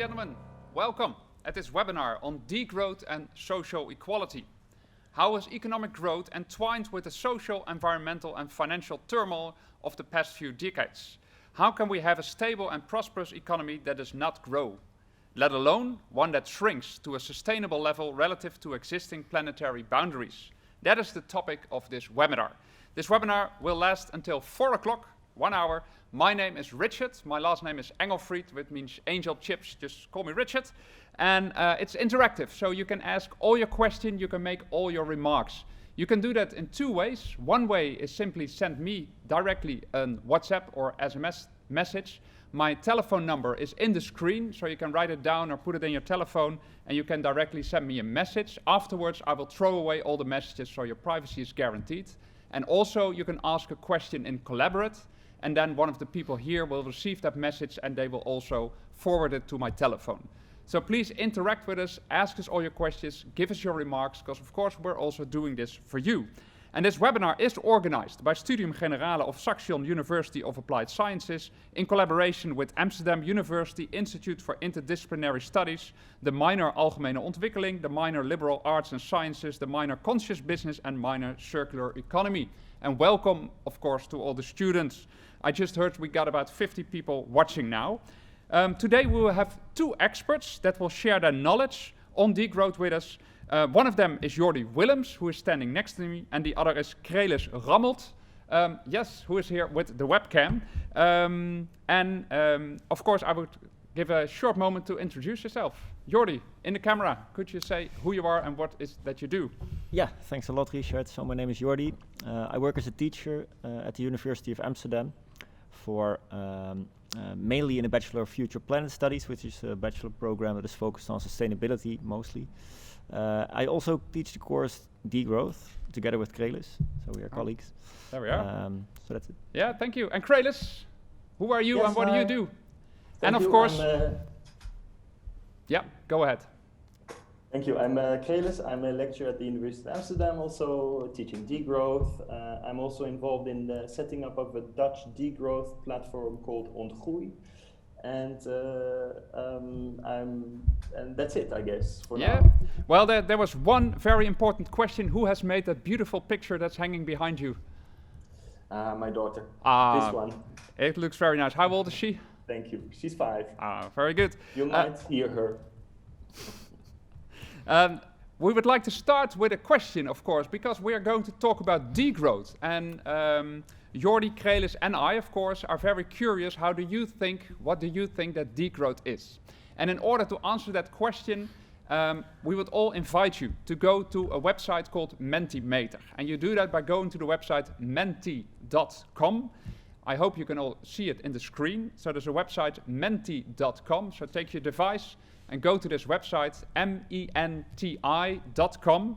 gentlemen, welcome at this webinar on degrowth and social equality. How is economic growth entwined with the social, environmental and financial turmoil of the past few decades? How can we have a stable and prosperous economy that does not grow, let alone one that shrinks to a sustainable level relative to existing planetary boundaries? That is the topic of this webinar. This webinar will last until 4 o'clock, 1 hour. My name is Richard. My last name is Engelfried, which means angel chips. Just call me Richard. And it's interactive, so you can ask all your questions, you can make all your remarks. You can do that in two ways. One way is simply send me directly a WhatsApp or SMS message. My telephone number is in the screen, so you can write it down or put it in your telephone, and you can directly send me a message. Afterwards, I will throw away all the messages, so your privacy is guaranteed. And also, you can ask a question in Collaborate, and then one of the people here will receive that message, and they will also forward it to my telephone. So please interact with us, ask us all your questions, give us your remarks, because of course we're also doing this for you. And this webinar is organized by Studium Generale of Saxion University of Applied Sciences in collaboration with Amsterdam University Institute for Interdisciplinary Studies, the minor Algemene Ontwikkeling, the minor Liberal Arts and Sciences, the minor Conscious Business and minor Circular Economy. And welcome, of course, to all the students. I just heard we got about 50 people watching now. Today we will have two experts that will share their knowledge on degrowth with us. One of them is Jordy Willems, who is standing next to me, and the other is Krelis Rammelt, who is here with the webcam. Of course, I would give a short moment to introduce yourself. Jordy, in the camera, could you say who you are and what is that you do? Yeah, thanks a lot, Richard. So my name is Jordy. I work as a teacher at the University of Amsterdam for mainly in a Bachelor of Future Planet Studies, which is a bachelor program that is focused on sustainability mostly. I also teach the course Degrowth together with Krelis, so we are colleagues. There we are. So that's it. Yeah, thank you. And Krelis, who are you and what do you do? And of you. course, yeah, go ahead. Thank you. I'm Krelis. I'm a lecturer at the University of Amsterdam, also teaching degrowth. I'm also involved in the setting up of a Dutch degrowth platform called Ontgroei. And that's it, I guess, for now. Well, there was one very important question. Who has made that beautiful picture that's hanging behind you? My daughter. This one. It looks very nice. How old is she? Thank you. She's 5. Very good. You might hear her. We would like to start with a question, of course, because we are going to talk about degrowth. And Jordy, Krelis, and I, of course, are very curious. What do you think that degrowth is? And in order to answer that question, we would all invite you to go to a website called Mentimeter. And you do that by going to the website menti.com. I hope you can all see it in the screen. So there's a website, menti.com. So take your device and go to this website, menti.com.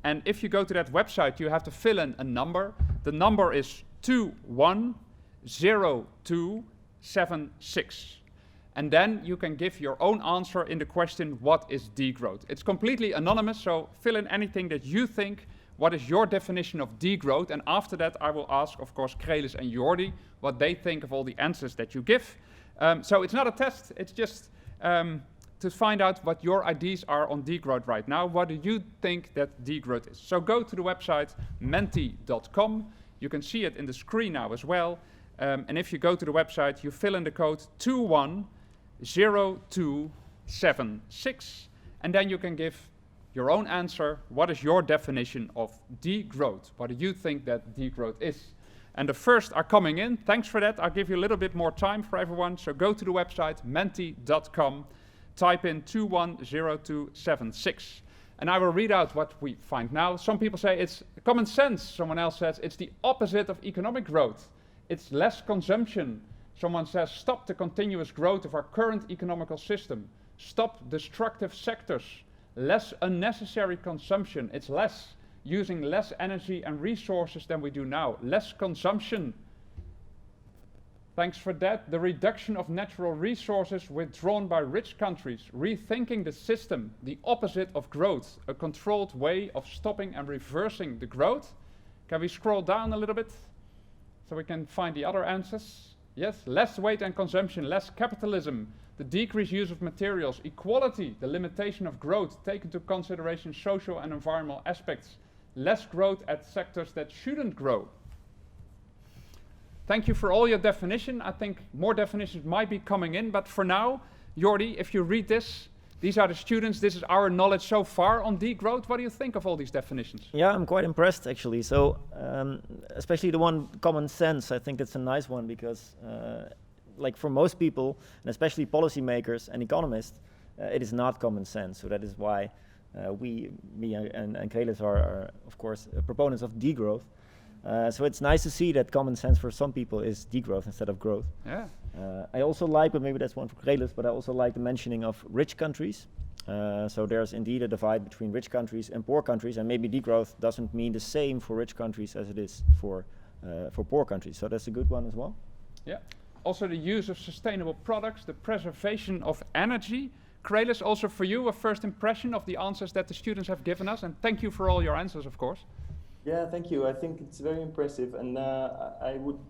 And if you go to that website, you have to fill in a number. The number is 210276. And then you can give your own answer in the question, what is degrowth? It's completely anonymous, so fill in anything that you think. What is your definition of degrowth? And after that, I will ask, of course, Krelis and Jordy what they think of all the answers that you give. So it's not a test, it's just to find out what your ideas are on degrowth right now. What do you think that degrowth is? So go to the website menti.com. You can see it in the screen now as well. And if you go to the website, you fill in the code 210276, and then you can give your own answer. What is your definition of degrowth? What do you think that degrowth is? And the first are coming in. Thanks for that. I'll give you a little bit more time for everyone. So go to the website menti.com, type in 210276. And I will read out what we find now. Some people say it's common sense. Someone else says it's the opposite of economic growth. It's less consumption. Someone says stop the continuous growth of our current economical system. Stop destructive sectors. Less unnecessary consumption. It's less. Using less energy and resources than we do now. Less consumption. Thanks for that. The reduction of natural resources withdrawn by rich countries. Rethinking the system. The opposite of growth. A controlled way of stopping and reversing the growth. Can we scroll down a little bit so we can find the other answers? Yes, less weight and consumption, less capitalism. the decreased use of materials, equality, the limitation of growth, take into consideration social and environmental aspects, less growth at sectors that shouldn't grow. Thank you for all your definition. I think more definitions might be coming in, but for now, Jordy, if you read this, these are the students, this is our knowledge so far on degrowth. What do you think of all these definitions? Yeah, I'm quite impressed actually. So, especially the one common sense, I think it's a nice one because, like for most people, and especially policymakers and economists, it is not common sense. So that is why me and Krelis are of course proponents of degrowth. So it's nice to see that common sense for some people is degrowth instead of growth. Yeah. I also like, but maybe that's one for Krelis, but I also like the mentioning of rich countries. So there's indeed a divide between rich countries and poor countries, and maybe degrowth doesn't mean the same for rich countries as it is for poor countries. So that's a good one as well. Yeah. Also the use of sustainable products, the preservation of energy. Krelis, also for you, a first impression of the answers that the students have given us, and thank you for all your answers, of course. Yeah, thank you. I think it's very impressive, and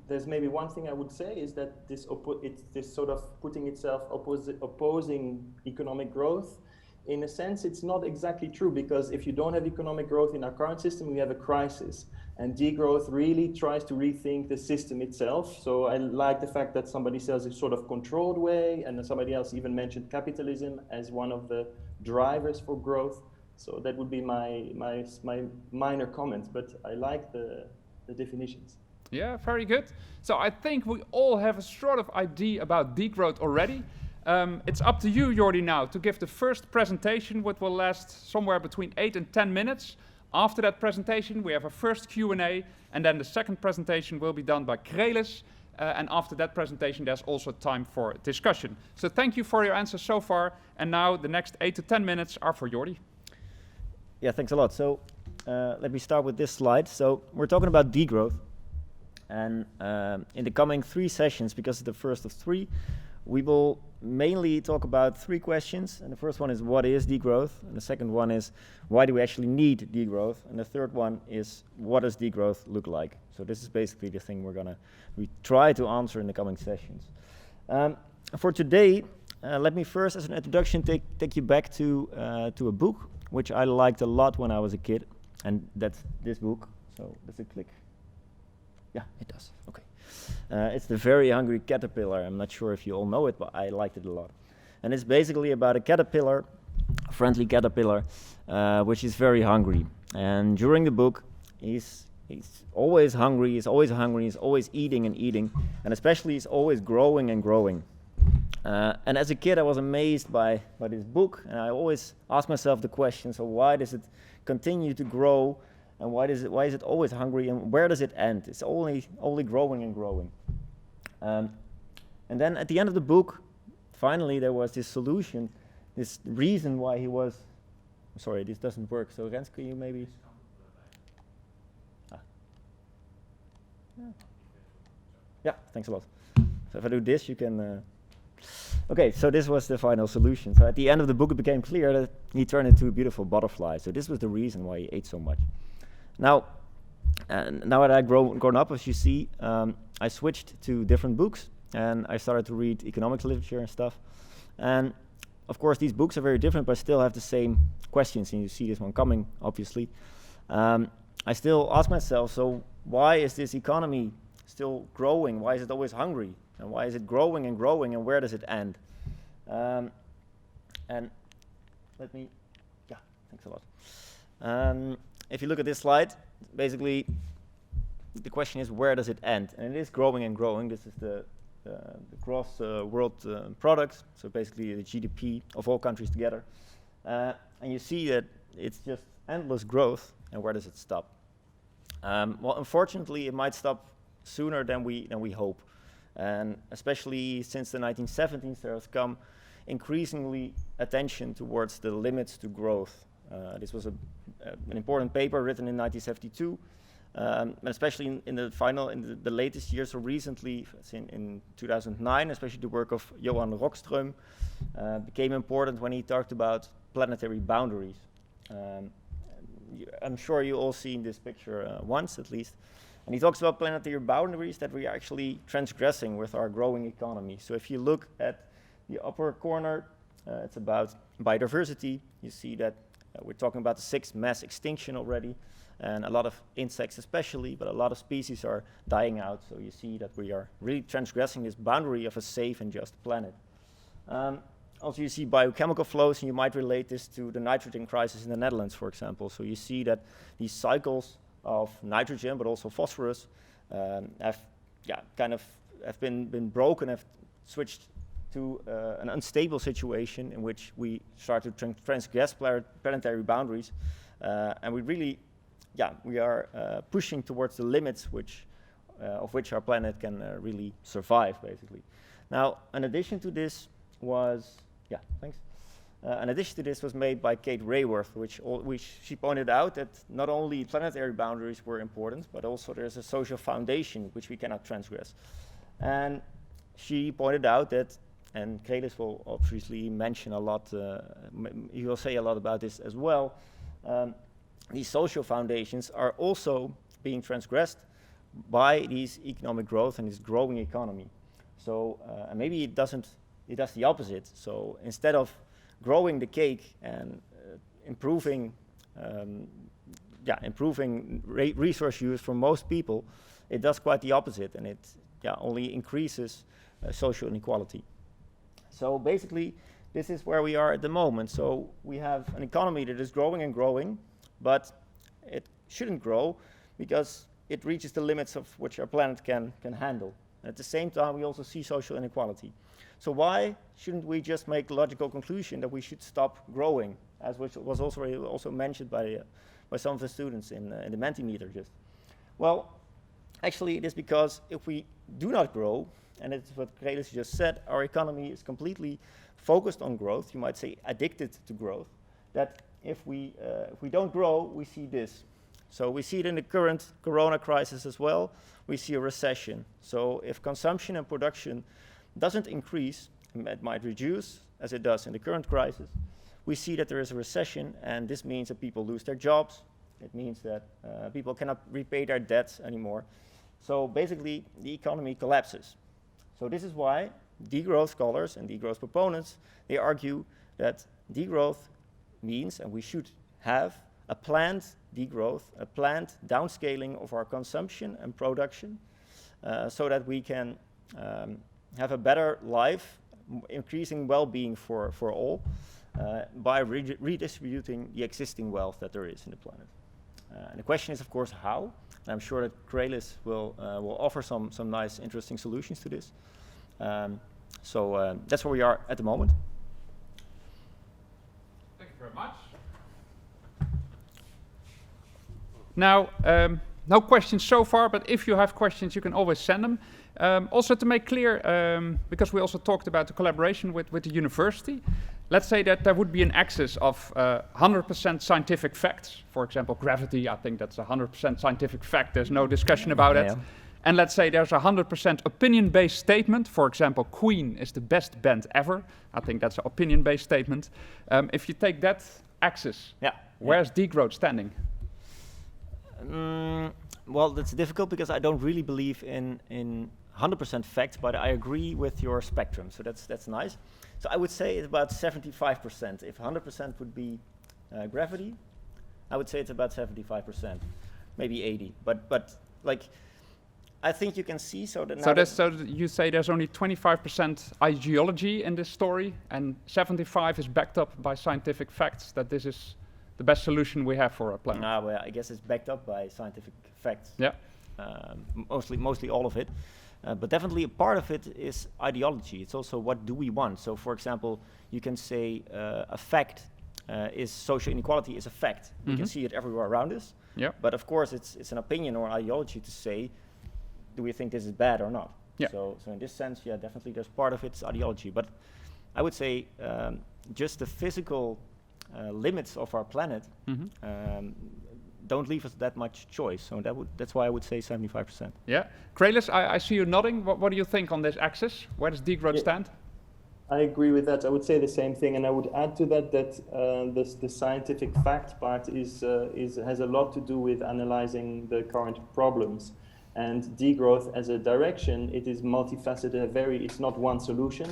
there's maybe one thing I would say is that this sort of putting itself opposing economic growth. In a sense, it's not exactly true, because if you don't have economic growth in our current system, we have a crisis. And degrowth really tries to rethink the system itself. So I like the fact that somebody says a sort of controlled way, and somebody else even mentioned capitalism as one of the drivers for growth. So that would be my minor comment, but I like the definitions. Yeah, very good. So I think we all have a sort of idea about degrowth already. It's up to you, Jordy, now to give the first presentation, which will last somewhere between 8 and 10 minutes. After that presentation, we have a first Q&A, and then the second presentation will be done by Krelis. And after that presentation, there's also time for discussion. So thank you for your answers so far. And now the next 8 to 10 minutes are for Jordy. Yeah, thanks a lot. So let me start with this slide. So we're talking about degrowth. And in the coming 3 sessions, because it's the first of 3, we will mainly talk about 3 questions. And the first one is, what is degrowth? And the second one is, why do we actually need degrowth? And the third one is, what does degrowth look like? So this is basically the thing we try to answer in the coming sessions. For today, let me first, as an introduction, take you back to a book which I liked a lot when I was a kid, and that's this book. So does it click? Yeah, it does. Okay. It's The Very Hungry Caterpillar. I'm not sure if you all know it, but I liked it a lot. And it's basically about a caterpillar, a friendly caterpillar, which is very hungry. And during the book, he's always hungry, he's always eating and eating, and especially he's always growing and growing. And as a kid, I was amazed by this book, and I always asked myself the question, so why does it continue to grow, and why is it always hungry, and where does it end? It's only growing and growing. And then at the end of the book, finally there was this solution, this reason why he was... Sorry, this doesn't work, so Rens, can you maybe... Yeah, thanks a lot. So if I do this, you can... Okay, so this was the final solution. So at the end of the book, it became clear that he turned into a beautiful butterfly. So this was the reason why he ate so much. Now that I've grown up, as you see, I switched to different books, and I started to read economics literature and stuff. And of course, these books are very different, but still have the same questions. And you see this one coming, obviously. I still ask myself, so why is this economy still growing? Why is it always hungry? And why is it growing, and where does it end? And let me, yeah, thanks a lot. If you look at this slide, basically the question is, where does it end? And it is growing and growing. This is the gross world product, so basically the GDP of all countries together. And you see that it's just endless growth, and where does it stop? Well, unfortunately, it might stop sooner than we hope. And especially since the 1970s, there has come increasingly attention towards the limits to growth. This was an important paper written in 1972, and especially in the latest years, so recently, in 2009, especially the work of Johan Rockström became important when he talked about planetary boundaries. I'm sure you all seen this picture once at least. And he talks about planetary boundaries that we are actually transgressing with our growing economy. So if you look at The upper corner, it's about biodiversity. You see that we're talking about the 6th mass extinction already, and a lot of insects especially, but a lot of species are dying out. So you see that we are really transgressing this boundary of a safe and just planet. Also, you see biochemical flows, and you might relate this to the nitrogen crisis in the Netherlands, for example. So you see that these cycles of nitrogen, but also phosphorus, have been broken, have switched to an unstable situation in which we start to transgress planetary boundaries, and we really, we are pushing towards the limits of which our planet can really survive, basically. Now, an addition to this was, an addition to this was made by Kate Raworth, which she pointed out that not only planetary boundaries were important, but also there's a social foundation which we cannot transgress. And she pointed out that, and Krelis will obviously mention a lot, he will say a lot about this as well, these social foundations are also being transgressed by these economic growth and this growing economy. So and maybe it does the opposite. So instead of growing the cake and improving resource use for most people, it does quite the opposite, and it only increases social inequality. So basically, this is where we are at the moment. So we have an economy that is growing and growing, but it shouldn't grow because it reaches the limits of which our planet can handle. At the same time, we also see social inequality. So why shouldn't we just make the logical conclusion that we should stop growing, as which was also mentioned by some of the students in the Mentimeter just? Well, actually, it is because if we do not grow, and it's what Krelis just said, our economy is completely focused on growth, you might say addicted to growth, that if we don't grow, we see this. So we see it in the current corona crisis as well. We see a recession. So if consumption and production doesn't increase, it might reduce, as it does in the current crisis. We see that there is a recession, and this means that people lose their jobs. It means that people cannot repay their debts anymore. So basically, the economy collapses. So this is why degrowth scholars and degrowth proponents, they argue that degrowth means, and we should have, a planned degrowth, a planned downscaling of our consumption and production, so that we can have a better life, increasing well-being for all, by redistributing the existing wealth that there is in the planet. And the question is, of course, how? And I'm sure that Krelis will offer some nice, interesting solutions to this. So that's where we are at the moment. Thank you very much. Now, no questions so far, but if you have questions, you can always send them. Also to make clear, because we also talked about the collaboration with the university, let's say that there would be an axis of 100% scientific facts. For example, gravity, I think that's 100% scientific fact. There's no discussion about it. And let's say there's 100% opinion-based statement. For example, Queen is the best band ever. I think that's an opinion-based statement. If you take that axis, where's degrowth standing? Well, that's difficult because I don't really believe in 100% facts, but I agree with your spectrum. So that's nice. So I would say it's about 75%. If 100% would be gravity, I would say it's about 75%, maybe 80. But like, I think you can see so that. So you say there's only 25% ideology in this story, and 75 is backed up by scientific facts that this is the best solution we have for our planet. Well, I guess it's backed up by scientific facts. Yeah. Mostly all of it. But definitely a part of it is ideology. It's also what do we want. So for example, you can say a fact is social inequality is a fact. We can see it everywhere around us. Yeah. But of course it's an opinion or an ideology to say, do we think this is bad or not? Yeah. So in this sense, yeah, definitely there's part of it's ideology. But I would say just the physical limits of our planet don't leave us that much choice. So that's why I would say 75%. Yeah. Krelis, I see you nodding. What do you think on this axis? Where does degrowth stand? I agree with that. I would say the same thing, and I would add to that the scientific fact part has a lot to do with analyzing the current problems. And degrowth as a direction, it is multifaceted. It's not one solution.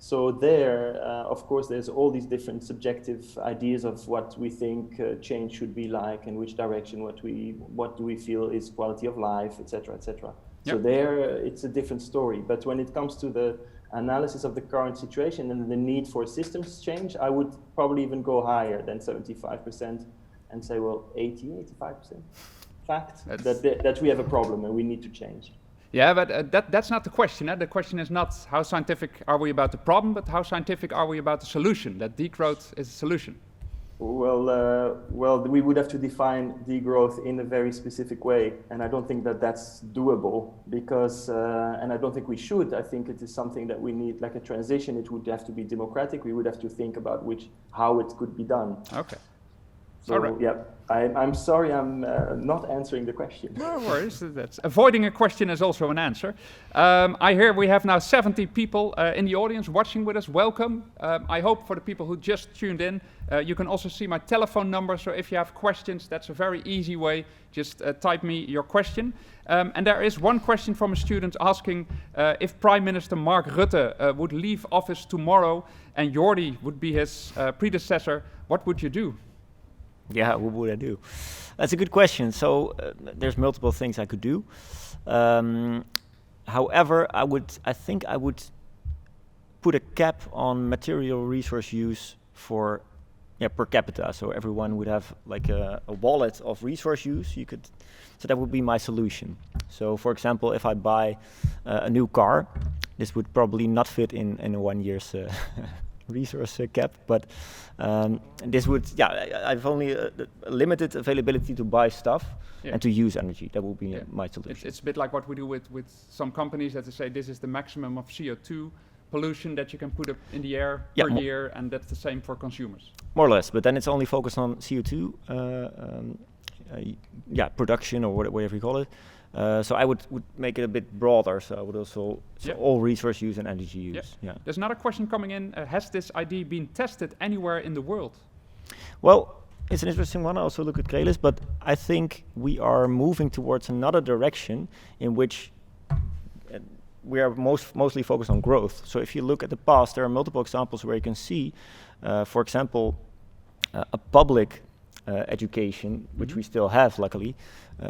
So there, of course, there's all these different subjective ideas of what we think change should be like, and which direction, what do we feel is quality of life, etc., etc. So Yep. there, it's a different story. But when it comes to the analysis of the current situation and the need for systems change, I would probably even go higher than 75% and say, well, 85% fact that we have a problem and we need to change. Yeah, but that's not the question. The question is not how scientific are we about the problem, but how scientific are we about the solution, that degrowth is a solution. Well, we would have to define degrowth in a very specific way, and I don't think that that's doable because, and I don't think we should. I think it is something that we need, like a transition. It would have to be democratic. We would have to think about how it could be done. Okay. So, all right. Yeah, I'm sorry, I'm not answering the question. No worries. Avoiding a question is also an answer. I hear we have now 70 people in the audience watching with us. Welcome. I hope for the people who just tuned in, you can also see my telephone number. So if you have questions, that's a very easy way. Just type me your question. And there is one question from a student asking if Prime Minister Mark Rutte would leave office tomorrow and Jordy would be his predecessor, what would you do? Yeah, what would I do? That's a good question. So there's multiple things I could do. However, I think I would put a cap on material resource use for per capita. So everyone would have like a wallet of resource use. So that would be my solution. So for example, if I buy a new car, this would probably not fit in a 1 year's resource cap, but this would, I've only a limited availability to buy stuff and to use energy. That would be my solution. It's a bit like what we do with some companies that they say this is the maximum of CO2 pollution that you can put up in the air per year, and that's the same for consumers. More or less, but then it's only focused on CO2 production or whatever you call it. So I would make it a bit broader. So I would also all resource use and energy use. Yeah. There's another question coming in. Has this idea been tested anywhere in the world? Well, it's an interesting one. I also look at Krelis, but I think we are moving towards another direction in which we are mostly focused on growth. So if you look at the past, there are multiple examples where you can see, for example, a public education, which we still have, luckily,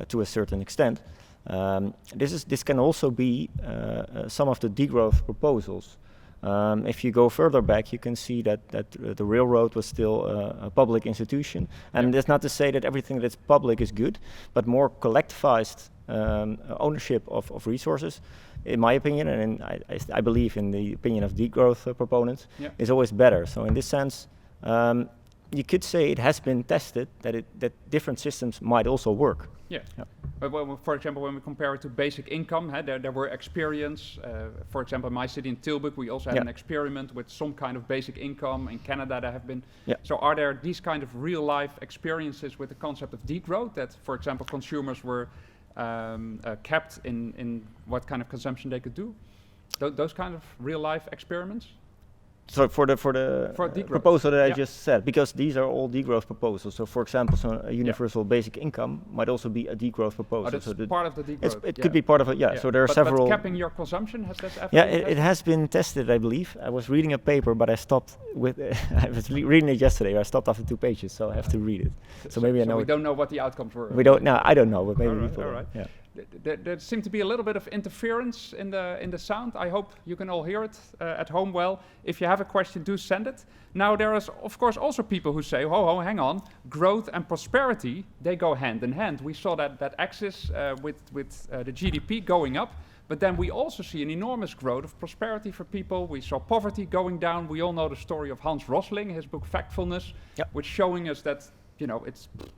to a certain extent. This can also be some of the degrowth proposals. If you go further back, you can see that the railroad was still a public institution, and that's not to say that everything that's public is good, but more collectivized ownership of resources, in my opinion, and I believe in the opinion of degrowth proponents, is always better. So in this sense, you could say it has been tested that different systems might also work. Yeah. But for example, when we compare it to basic income, there were experiments. For example, in my city in Tilburg, we also had an experiment with some kind of basic income. In Canada, there have been. So are there these kind of real-life experiences with the concept of degrowth that, for example, consumers were kept in what kind of consumption they could do? Those kind of real-life experiments? So for the proposal that I just said, because these are all degrowth proposals. So for example, a universal basic income might also be a degrowth proposal. Oh, that's so part of the degrowth. It could be part of it, So there are several. But capping your consumption, has that ever been tested? It has been tested, I believe. I was reading a paper, but I stopped with. I was reading it yesterday. I stopped after 2 pages, so I have to read it. So maybe I know. We don't know what the outcomes were. We don't. No, I don't know, but maybe people. All right. Yeah. There seemed to be a little bit of interference in the sound. I hope you can all hear it at home well. If you have a question, do send it. Now, there is, of course, also people who say, hang on, growth and prosperity, they go hand in hand. We saw that axis with the GDP going up, but then we also see an enormous growth of prosperity for people. We saw poverty going down. We all know the story of Hans Rosling, his book Factfulness, which showing us that,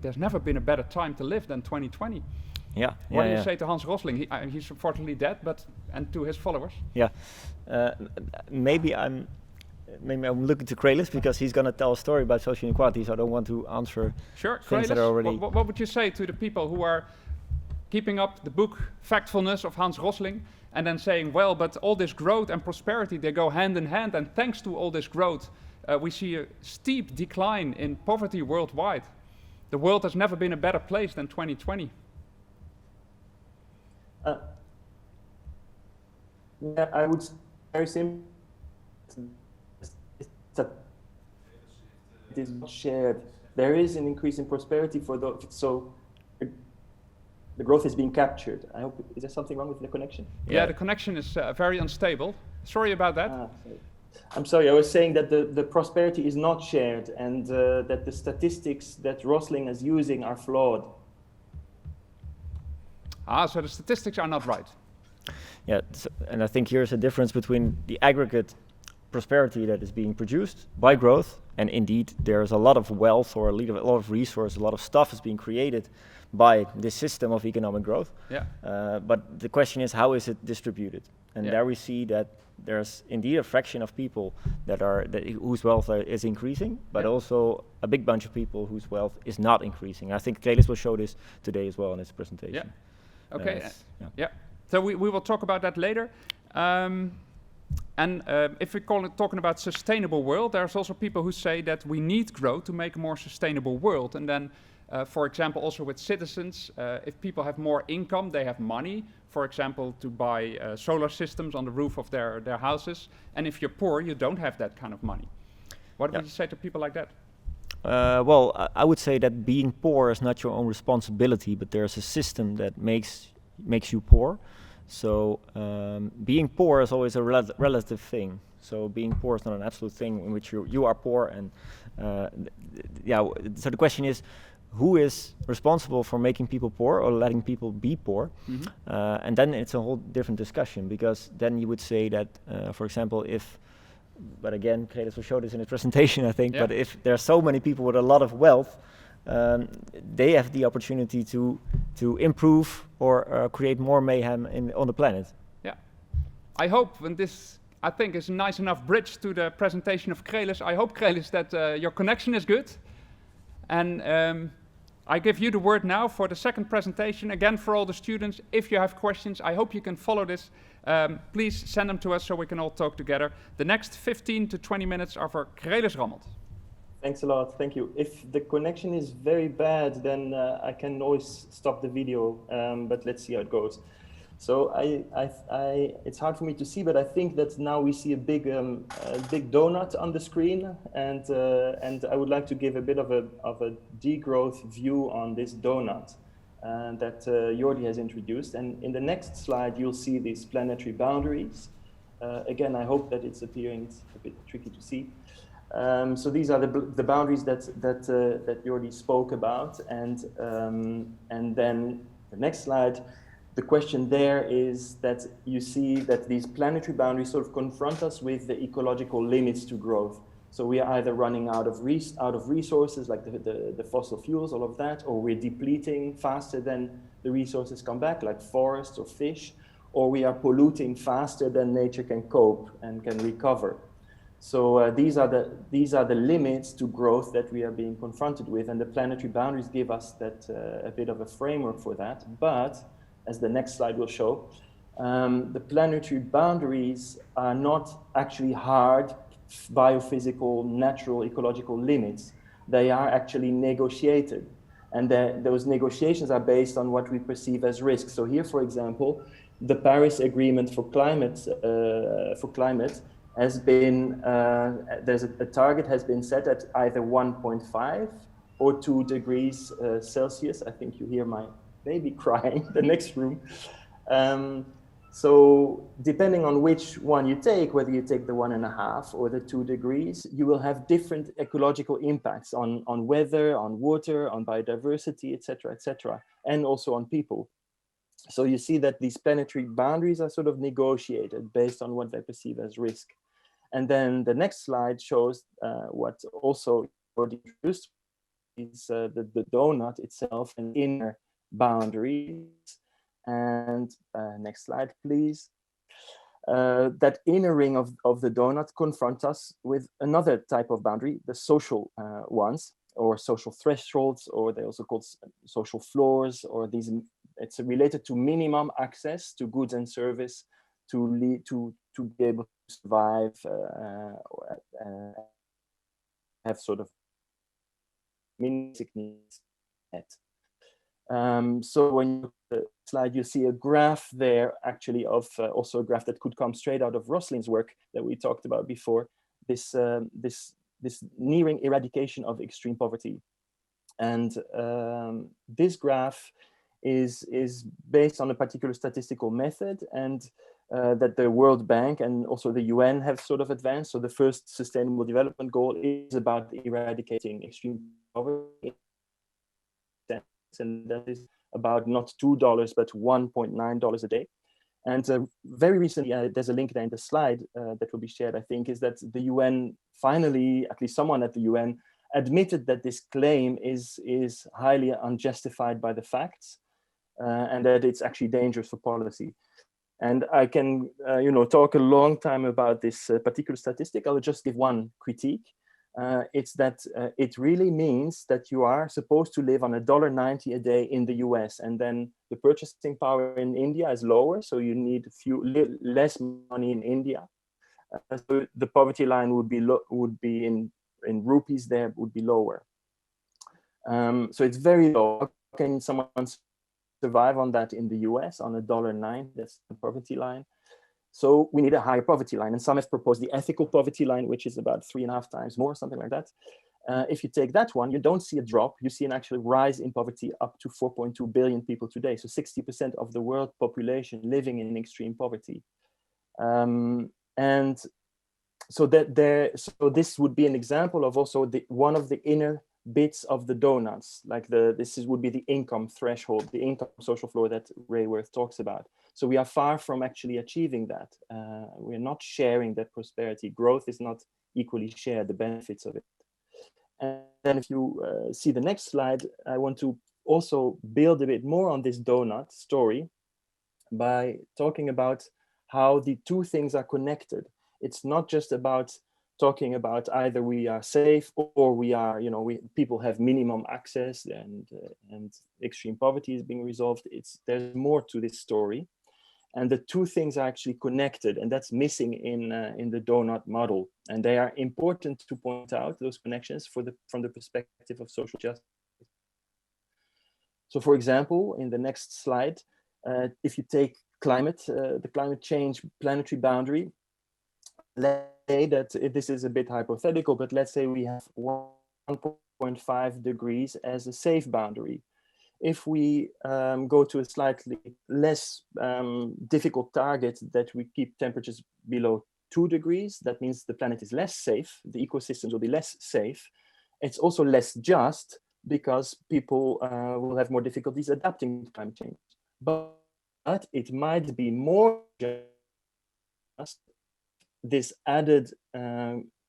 there's never been a better time to live than 2020. What do you say to Hans Rosling? He's unfortunately dead, and to his followers. Maybe I'm looking to Krelis because he's going to tell a story about social inequality. So I don't want to answer things that are already. What would you say to the people who are keeping up the book Factfulness of Hans Rosling and then saying, well, but all this growth and prosperity, they go hand in hand, and thanks to all this growth, we see a steep decline in poverty worldwide. The world has never been a better place than 2020. I would say very simple. is not shared. There is an increase in prosperity for those, so the growth is being captured. I hope, is there something wrong with the connection? Yeah, the connection is very unstable. Sorry about that. Sorry. I'm sorry, I was saying that the prosperity is not shared, and that the statistics that Rosling is using are flawed. So the statistics are not right. Yeah, and I think here's a difference between the aggregate prosperity that is being produced by growth, and indeed there's a lot of wealth or a lot of resource, a lot of stuff is being created by this system of economic growth. Yeah. But the question is, how is it distributed? And Yeah. there we see that there's indeed a fraction of people whose wealth is increasing, but also a big bunch of people whose wealth is not increasing. I think Kelis will show this today as well in his presentation. Yeah. Okay. So we will talk about that later. And if we talking about sustainable world, there's also people who say that we need growth to make a more sustainable world. And then, for example, also with citizens, if people have more income, they have money, for example, to buy solar systems on the roof of their houses. And if you're poor, you don't have that kind of money. What would you say to people like that? Well, I would say that being poor is not your own responsibility, but there's a system that makes you poor. So being poor is always a relative thing. So being poor is not an absolute thing in which you are poor. And so the question is, who is responsible for making people poor or letting people be poor? Mm-hmm. And then it's a whole different discussion, because then you would say that, for example, but again, Kelis will show this in his presentation, I think, but if there are so many people with a lot of wealth, they have the opportunity to improve or create more mayhem on the planet. Yeah. I hope, and this, I think, is a nice enough bridge to the presentation of Kelis. I hope, Kelis, that your connection is good. And I give you the word now for the second presentation. Again, for all the students, if you have questions, I hope you can follow this. Please send them to us so we can all talk together. The next 15 to 20 minutes are for Kelis Rammelt. Thanks a lot, thank you. If the connection is very bad, then I can always stop the video, but let's see how it goes. So it's hard for me to see, but I think that now we see a big donut on the screen, and I would like to give a bit of a degrowth view on this donut that Jordy has introduced. And in the next slide, you'll see these planetary boundaries. Again, I hope that it's appearing. It's a bit tricky to see. So these are the boundaries that Jordy spoke about, and then the next slide. The question there is that you see that these planetary boundaries sort of confront us with the ecological limits to growth. So we are either running out of resources, like the fossil fuels, all of that, or we're depleting faster than the resources come back, like forests or fish, or we are polluting faster than nature can cope and can recover. So these are the limits to growth that we are being confronted with, and the planetary boundaries give us that a bit of a framework for that. But as the next slide will show, the planetary boundaries are not actually hard biophysical, natural, ecological limits. They are actually negotiated, and those negotiations are based on what we perceive as risks. So here, for example, the Paris Agreement for climate has been, a target has been set at either 1.5 or 2 degrees Celsius. I think you hear my baby crying in the next room. So depending on which one you take, whether you take the 1.5 or the 2 degrees, you will have different ecological impacts on weather, on water, on biodiversity, etc., and also on people. So you see that these planetary boundaries are sort of negotiated based on what they perceive as risk. And then the next slide shows what also already introduced is the donut itself and inner boundaries. And next slide, please. That inner ring of the donut confronts us with another type of boundary, the social ones, or social thresholds, or they're also called social floors, or these. It's related to minimum access to goods and service to be able to survive, have sort of minimum needs met. So when you look at the slide, you see a graph there, actually, of also a graph that could come straight out of Rosling's work that we talked about before. This this nearing eradication of extreme poverty. And this graph is based on a particular statistical method, and that the World Bank and also the UN have sort of advanced. So the first Sustainable Development Goal is about eradicating extreme poverty, and that is about not $2 but $1.9 a day. And very recently, there's a link there in the slide that will be shared, I think, is that the UN finally, at least someone at the UN, admitted that this claim is highly unjustified by the facts, and that it's actually dangerous for policy. And I can, talk a long time about this particular statistic. I'll just give one critique. It's that it really means that you are supposed to live on $1.90 a day in the US, and then the purchasing power in India is lower, so you need less money in India. So the poverty line would be in rupees there would be lower. So it's very low. How can someone survive on that in the US on $1.09? That's the poverty line. So we need a higher poverty line. And some have proposed the ethical poverty line, which is about 3.5 times more, something like that. If you take that one, you don't see a drop. You see an actual rise in poverty up to 4.2 billion people today. So 60% of the world population living in extreme poverty. And so this would be an example of also one of the inner bits of the donuts, like would be the income threshold, the income social floor that Rayworth talks about. So we are far from actually achieving that. We're not sharing that prosperity. Growth is not equally shared, the benefits of it. And then if you see the next slide, I want to also build a bit more on this donut story by talking about how the two things are connected. It's not just about talking about either we are safe or we are, people have minimum access and extreme poverty is being resolved. There's more to this story. And the two things are actually connected, and that's missing in the donut model. And they are important to point out, those connections, from the perspective of social justice. So for example, in the next slide, if you take the climate change planetary boundary, let's say that this is a bit hypothetical, but let's say we have 1.5 degrees as a safe boundary. If we go to a slightly less difficult target, that we keep temperatures below 2 degrees, that means the planet is less safe, the ecosystems will be less safe. It's also less just because people will have more difficulties adapting to climate change. But it might be more just this added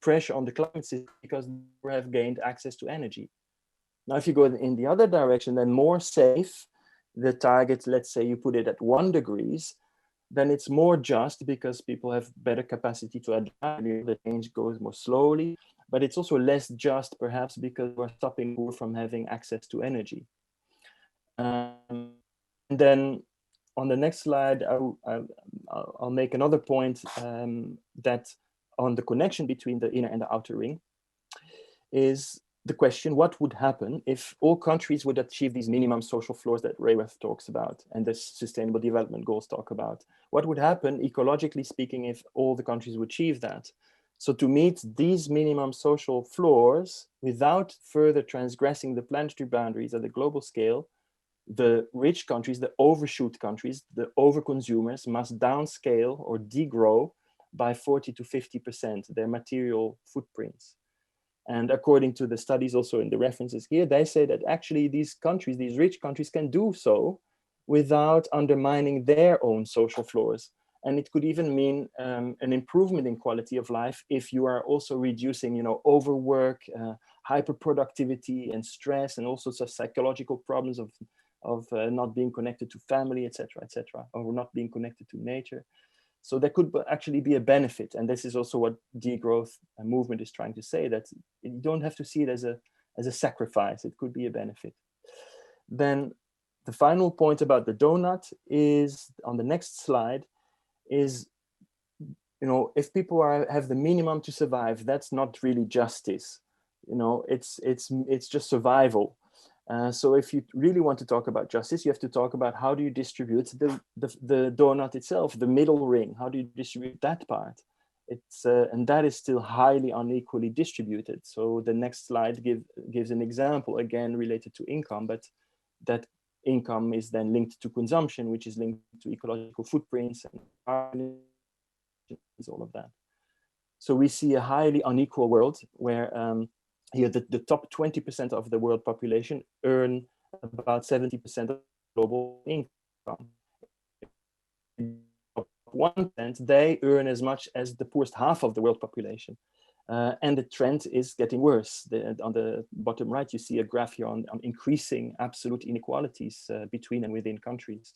pressure on the climate system because we have gained access to energy. Now, if you go in the other direction, then more safe, the target, let's say you put it at 1 degrees, then it's more just because people have better capacity to adapt. The change goes more slowly, but it's also less just perhaps because we're stopping people from having access to energy. And then on the next slide, I'll make another point that on the connection between the inner and the outer ring is the question, what would happen if all countries would achieve these minimum social floors that Rayworth talks about and the Sustainable Development Goals talk about? What would happen, ecologically speaking, if all the countries would achieve that? So to meet these minimum social floors without further transgressing the planetary boundaries at the global scale, the rich countries, the overshoot countries, the overconsumers must downscale or degrow by 40 to 50% their material footprints. And according to the studies also in the references here, they say that actually these countries, these rich countries, can do so without undermining their own social floors. And it could even mean an improvement in quality of life if you are also reducing, overwork, hyperproductivity and stress, and all sorts of psychological problems of not being connected to family, etc., or not being connected to nature. So there could actually be a benefit. And this is also what degrowth movement is trying to say, that you don't have to see it as a sacrifice. It could be a benefit. Then the final point about the donut is on the next slide is, if people have the minimum to survive, that's not really justice. It's just survival. So if you really want to talk about justice, you have to talk about how do you distribute the donut itself, the middle ring, how do you distribute that part? And that is still highly unequally distributed. So the next slide gives an example, again related to income, but that income is then linked to consumption, which is linked to ecological footprints and all of that. So we see a highly unequal world where here the top 20% of the world population earn about 70% of global income. 1%, they earn as much as the poorest half of the world population. And the trend is getting worse. On the bottom right, you see a graph here on increasing absolute inequalities between and within countries.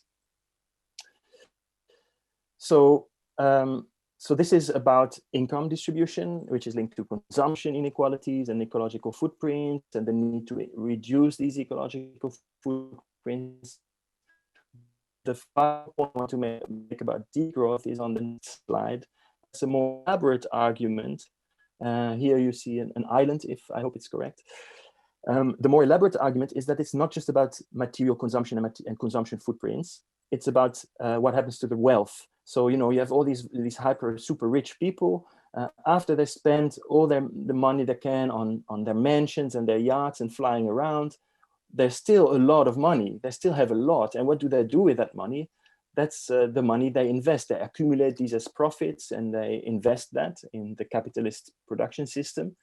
So, so this is about income distribution, which is linked to consumption inequalities and ecological footprints and the need to reduce these ecological footprints. The final point I want to make about degrowth is on the next slide. It's a more elaborate argument. Here you see an island, if I hope it's correct. The more elaborate argument is that it's not just about material consumption and consumption footprints. It's about what happens to the wealth. So, you know, you have all these super rich people. After they spend all the money they can on their mansions and their yachts and flying around, there's still a lot of money. They still have a lot. And what do they do with that money? That's the money they invest. They accumulate these as profits and they invest that in the capitalist production system.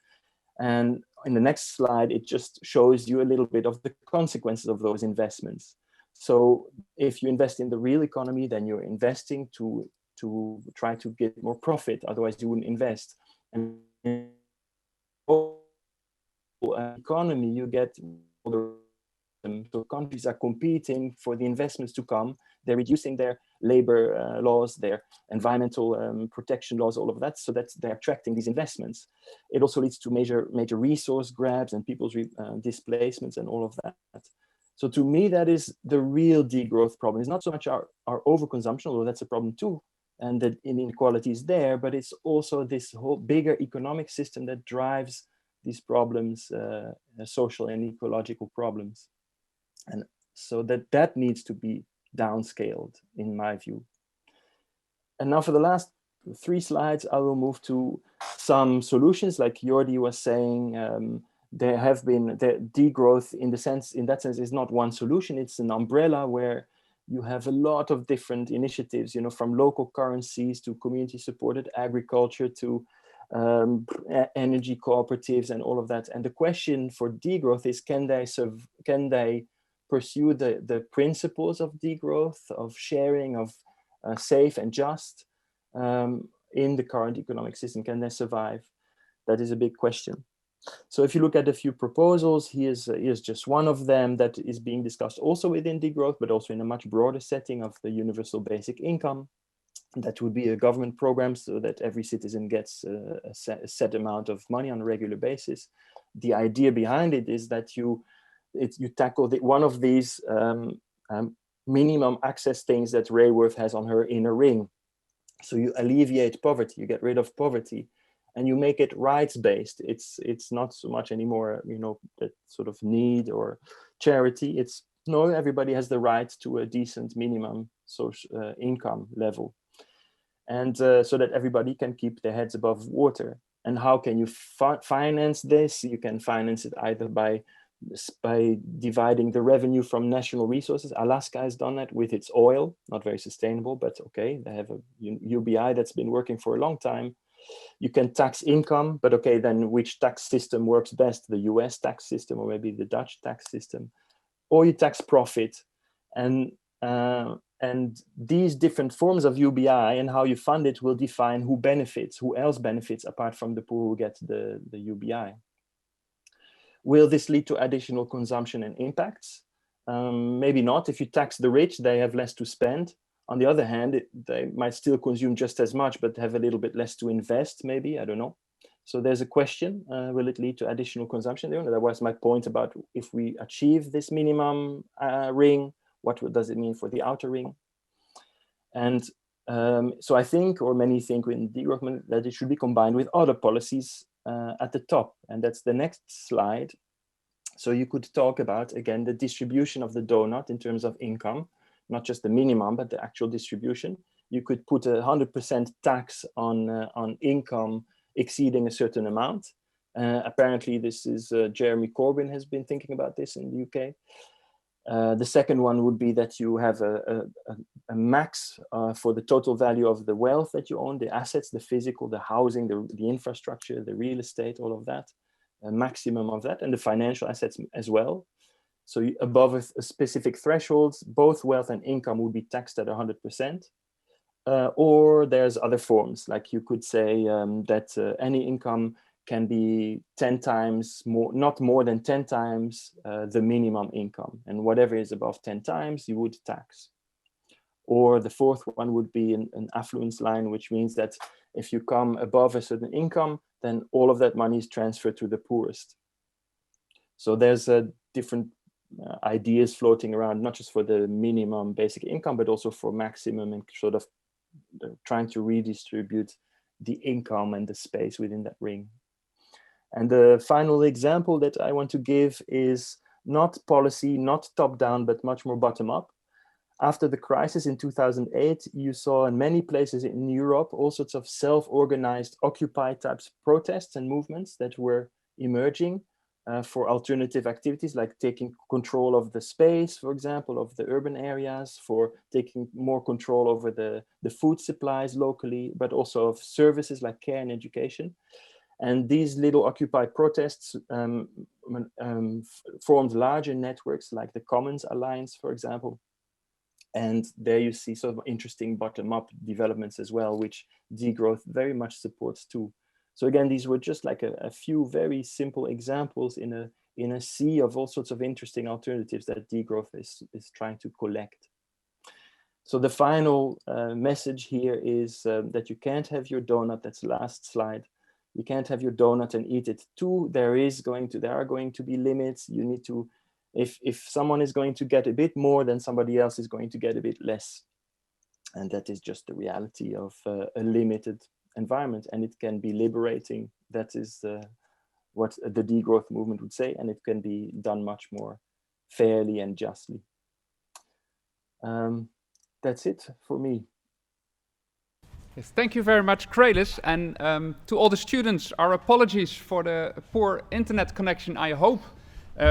And in the next slide, it just shows you a little bit of the consequences of those investments. So if you invest in the real economy, then you're investing to try to get more profit. Otherwise, you wouldn't invest. And in the economy, you get so countries are competing for the investments to come. They're reducing their labor laws, their environmental protection laws, all of that, so that they're attracting these investments. It also leads to major resource grabs and people's displacements and all of that. So to me, that is the real degrowth problem. It's not so much our overconsumption, although that's a problem too, and that inequality is there, but it's also this whole bigger economic system that drives these problems, social and ecological problems. And so that needs to be downscaled, in my view. And now for the last 3 slides, I will move to some solutions. Like Jordy was saying, there have been the degrowth in that sense is not one solution. It's an umbrella where you have a lot of different initiatives, you know, from local currencies to community supported agriculture to energy cooperatives and all of that. And the question for degrowth is, can they pursue the principles of degrowth, of sharing, of safe and just in the current economic system? Can they survive? That is a big question. So if you look at a few proposals, here's just one of them that is being discussed also within degrowth, but also in a much broader setting of the universal basic income. That would be a government program so that every citizen gets a set amount of money on a regular basis. The idea behind it is that you tackle one of these minimum access things that Rayworth has on her inner ring. So you alleviate poverty, you get rid of poverty, and you make it rights-based. It's not so much anymore, you know, that sort of need or charity. It's no, everybody has the right to a decent minimum social income level. And so that everybody can keep their heads above water. And how can you finance this? You can finance it either by dividing the revenue from national resources. Alaska has done that with its oil, not very sustainable, but okay, they have a UBI that's been working for a long time. You can tax income, but okay, then which tax system works best? The US tax system or maybe the Dutch tax system? Or you tax profit. And these different forms of UBI and how you fund it will define who else benefits apart from the poor who get the UBI. Will this lead to additional consumption and impacts? Maybe not. If you tax the rich, they have less to spend. On the other hand, they might still consume just as much, but have a little bit less to invest, maybe, I don't know. So there's a question, will it lead to additional consumption there? That was my point about if we achieve this minimum ring, what does it mean for the outer ring? And so I think, or many think in degrowth, that it should be combined with other policies at the top. And that's the next slide. So you could talk about, again, the distribution of the donut in terms of income, not just the minimum, but the actual distribution. you could put 100% tax on income exceeding a certain amount. Apparently, this is Jeremy Corbyn has been thinking about this in the UK. The second one would be that you have a max for the total value of the wealth that you own, the assets, the physical, the housing, the infrastructure, the real estate, all of that, a maximum of that, and the financial assets as well. So above a specific threshold, both wealth and income would be taxed at 100%. Or there's other forms, like you could say that any income can be 10 times more, not more than 10 times the minimum income. And whatever is above 10 times, you would tax. Or the fourth one would be an affluence line, which means that if you come above a certain income, then all of that money is transferred to the poorest. So there's different ideas floating around, not just for the minimum basic income, but also for maximum, and sort of trying to redistribute the income and the space within that ring. And the final example that I want to give is not policy, not top down, but much more bottom up. After the crisis in 2008, you saw in many places in Europe all sorts of self-organized Occupy types protests and movements that were emerging for alternative activities, like taking control of the space, for example, of the urban areas, for taking more control over the food supplies locally, but also of services like care and education. And these little Occupy protests formed larger networks like the Commons Alliance, for example. And there you see sort of interesting bottom-up developments as well, which degrowth very much supports too. So again, these were just like a few very simple examples in a sea of all sorts of interesting alternatives that degrowth is trying to collect. So the final message here is that you can't have your donut. That's the last slide. You can't have your donut and eat it too. There are going to be limits. You need to, if someone is going to get a bit more, then somebody else is going to get a bit less. And that is just the reality of a limited environment, and it can be liberating. That is what the degrowth movement would say, and it can be done much more fairly and justly. That's it for me. Yes, thank you very much, Krelis. And to all the students, our apologies for the poor internet connection. I hope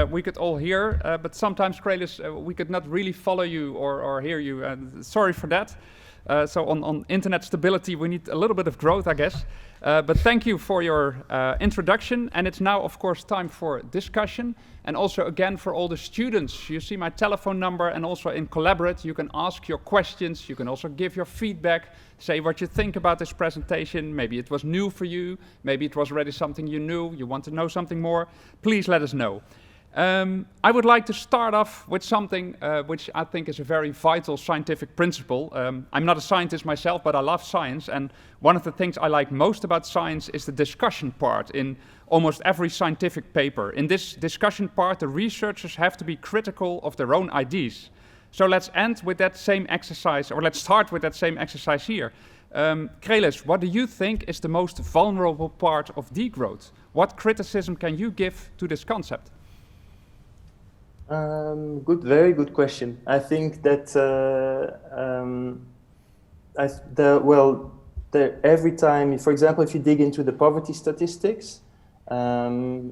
we could all hear, but sometimes, Krelis, we could not really follow you or hear you. Sorry for that. So on internet stability, we need a little bit of growth, I guess. But thank you for your introduction. And it's now, of course, time for discussion. And also, again, for all the students, you see my telephone number, and also in Collaborate, you can ask your questions. You can also give your feedback, say what you think about this presentation. Maybe it was new for you. Maybe it was already something you knew. You want to know something more. Please let us know. I would like to start off with something which I think is a very vital scientific principle. I'm not a scientist myself, but I love science. And one of the things I like most about science is the discussion part in almost every scientific paper. In this discussion part, the researchers have to be critical of their own ideas. So let's end with that same exercise, or let's start with that same exercise here. Krelis, what do you think is the most vulnerable part of degrowth? What criticism can you give to this concept? Very good question. I think that every time, for example, if you dig into the poverty statistics, every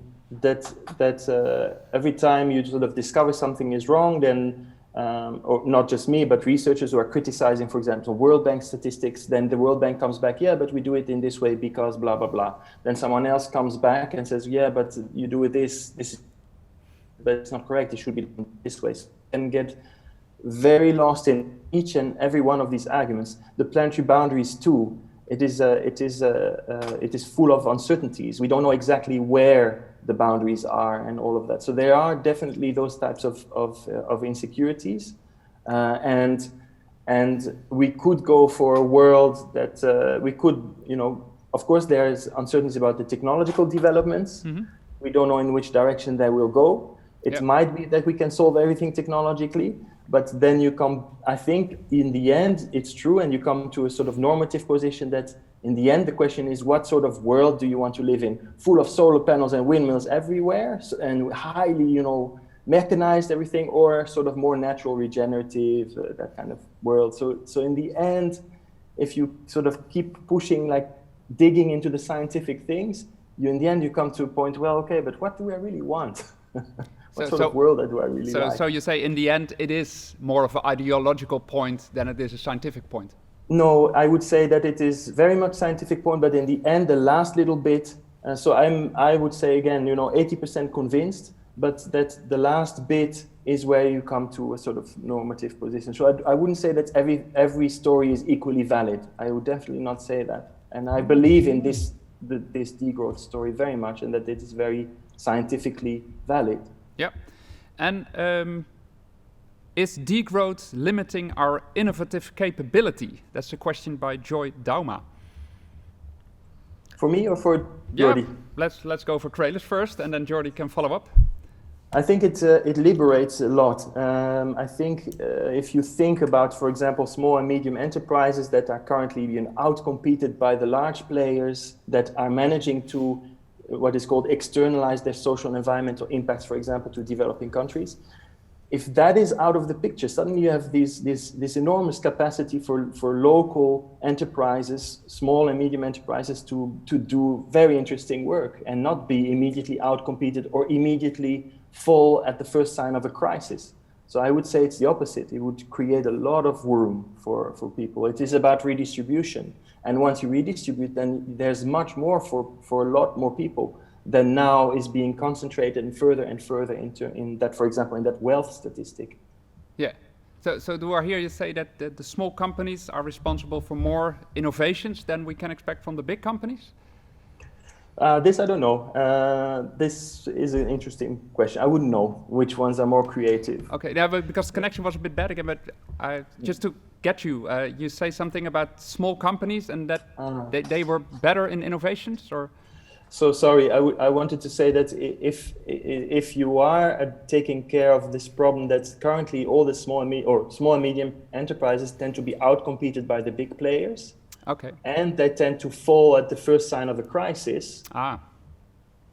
time you sort of discover something is wrong, then or not just me, but researchers who are criticizing, for example, World Bank statistics, then the World Bank comes back, yeah, but we do it in this way because blah, blah, blah. Then someone else comes back and says, yeah, but you do it this is, but it's not correct, it should be done this way. And get very lost in each and every one of these arguments. The planetary boundaries too, it is full of uncertainties. We don't know exactly where the boundaries are and all of that. So there are definitely those types of insecurities. And we could go for a world that we could, of course, there's uncertainties about the technological developments. Mm-hmm. We don't know in which direction they will go. It might be that we can solve everything technologically, but then you come, I think in the end, it's true, and you come to a sort of normative position that in the end, the question is, what sort of world do you want to live in? Full of solar panels and windmills everywhere, and highly, mechanized everything, or sort of more natural, regenerative, that kind of world. So in the end, if you sort of keep pushing, like digging into the scientific things, in the end you come to a point, well, okay, but what do I really want? What sort of world do I really like? So you say in the end it is more of an ideological point than it is a scientific point? No, I would say that it is very much scientific point, but in the end, the last little bit, so I would say again, 80% convinced, but that the last bit is where you come to a sort of normative position. So I wouldn't say that every story is equally valid. I would definitely not say that. And I believe in this degrowth story very much, and that it is very scientifically valid. Yeah. And is degrowth limiting our innovative capability? That's a question by Joy Dauma. For me or for Jordy? Yeah, let's go for Krelis first, and then Jordy can follow up. I think it liberates a lot. I think if you think about, for example, small and medium enterprises that are currently being outcompeted by the large players that are managing to what is called externalize their social and environmental impacts, for example, to developing countries. If that is out of the picture, suddenly you have this enormous capacity for local enterprises, small and medium enterprises, to do very interesting work and not be immediately outcompeted or immediately fall at the first sign of a crisis. So I would say it's the opposite. It would create a lot of room for people. It is about redistribution. And once you redistribute, then there's much more for a lot more people than now is being concentrated and further in that, for example, in that wealth statistic. Yeah. So do I hear you say that the small companies are responsible for more innovations than we can expect from the big companies? This I don't know. This is an interesting question. I wouldn't know which ones are more creative. Okay, yeah, but because the connection was a bit bad again, but just to get you, you say something about small companies and that they were better in innovations, or? So sorry, I wanted to say that if you are taking care of this problem, that's currently all the small and medium enterprises tend to be outcompeted by the big players. Okay. And they tend to fall at the first sign of a crisis.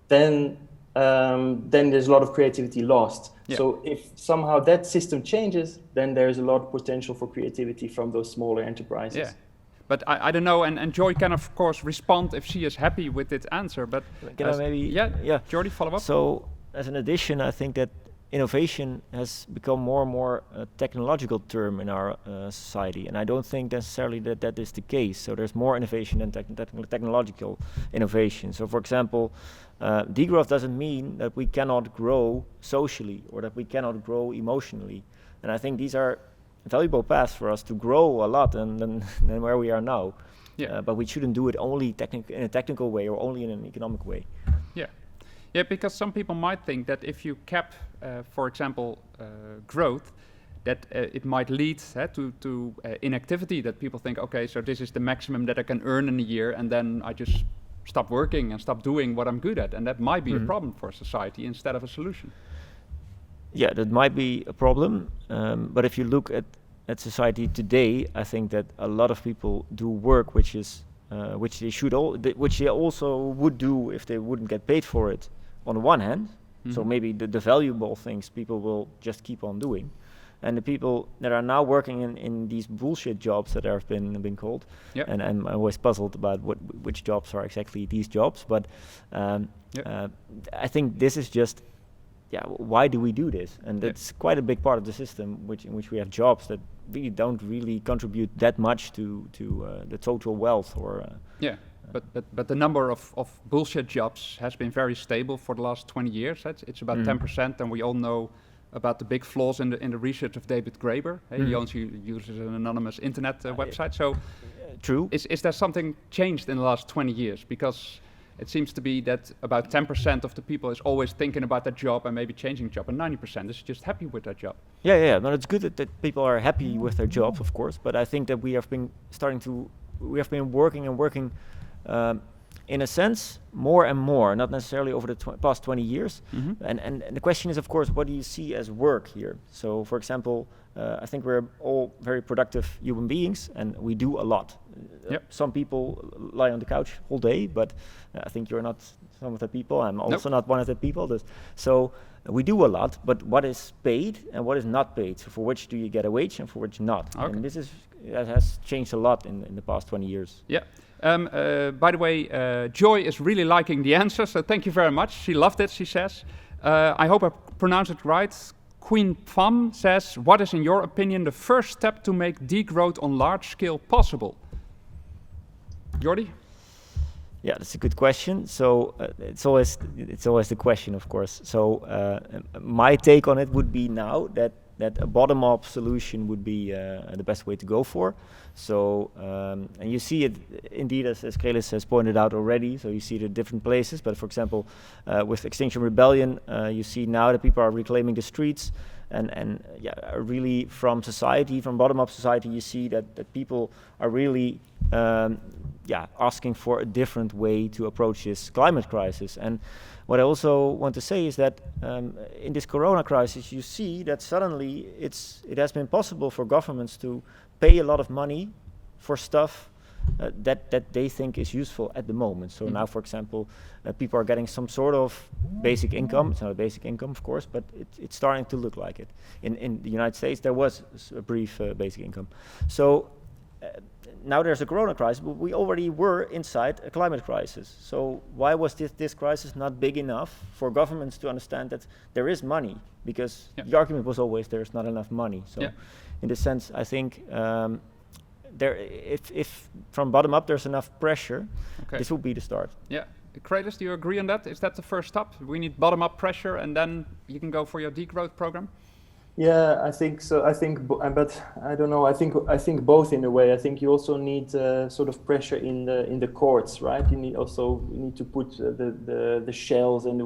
Then there's a lot of creativity lost. Yeah. So if somehow that system changes, then there's a lot of potential for creativity from those smaller enterprises. Yeah. But I don't know, and Joy can of course respond if she is happy with its answer. But can I maybe? Yeah. Jordy, follow up. So as an addition, I think that innovation has become more and more a technological term in our society, and I don't think necessarily that is the case. So there's more innovation than technological innovation. So for example, degrowth doesn't mean that we cannot grow socially or that we cannot grow emotionally, and I think these are valuable paths for us to grow a lot than where we are now. Yeah. But we shouldn't do it only in a technical way or only in an economic way. Yeah, because some people might think that if you cap, for example, growth, that it might lead to inactivity, that people think, okay, so this is the maximum that I can earn in a year, and then I just stop working and stop doing what I'm good at. And that might be a problem for society instead of a solution. Yeah, that might be a problem. But if you look at society today, I think that a lot of people do work which they also would do if they wouldn't get paid for it. On the one hand, so maybe the valuable things people will just keep on doing, and the people that are now working in these bullshit jobs that have been called, and I'm always puzzled about which jobs are exactly these jobs, but I think this is just, why do we do this? And that's quite a big part of the system, in which we have jobs that really don't really contribute that much to the total wealth or. But the number of bullshit jobs has been very stable for the last 20 years. It's about 10%, and we all know about the big flaws in the research of David Graeber. He also uses an anonymous internet website. So, true. Is there something changed in the last 20 years? Because it seems to be that about 10% of the people is always thinking about that job and maybe changing job, and 90% is just happy with that job. Yeah. No, it's good that people are happy with their jobs, of course. But I think that we have been working. In a sense, more and more, not necessarily over the past 20 years. And the question is, of course, what do you see as work here? So, for example, I think we're all very productive human beings, and we do a lot. Yep. Some people lie on the couch all day, but I think you're not some of the people. I'm also not one of the people. So we do a lot, but what is paid and what is not paid? So for which do you get a wage and for which not? Okay. And that has changed a lot in the past 20 years. Yeah. By the way, Joy is really liking the answer, so thank you very much. She loved it, she says. I hope I pronounced it right. Queen Pham says, what is in your opinion the first step to make degrowth on large scale possible? Jordy? Yeah, that's a good question. So it's always the question, of course. So my take on it would be now that a bottom-up solution would be the best way to go for. So and you see it indeed, as Krelis has pointed out already. So you see it at different places. But for example, with Extinction Rebellion, you see now that people are reclaiming the streets, and really from society, from bottom-up society, you see that people are really asking for a different way to approach this climate crisis. And what I also want to say is that in this corona crisis, you see that suddenly it has been possible for governments to pay a lot of money for stuff that they think is useful at the moment. So now, for example, people are getting some sort of basic income. It's not a basic income, of course, but it's starting to look like it. In the United States, there was a brief basic income. So now there's a corona crisis, but we already were inside a climate crisis. So why was this crisis not big enough for governments to understand that there is money? Because the argument was always there's not enough money. So in this sense, I think if from bottom up there's enough pressure, this will be the start. Yeah. Krelis, do you agree on that? Is that the first step? We need bottom up pressure and then you can go for your degrowth program? Yeah, I think so. But I don't know. I think both in a way. I think you also need sort of pressure in the courts, right? You need to put the shells and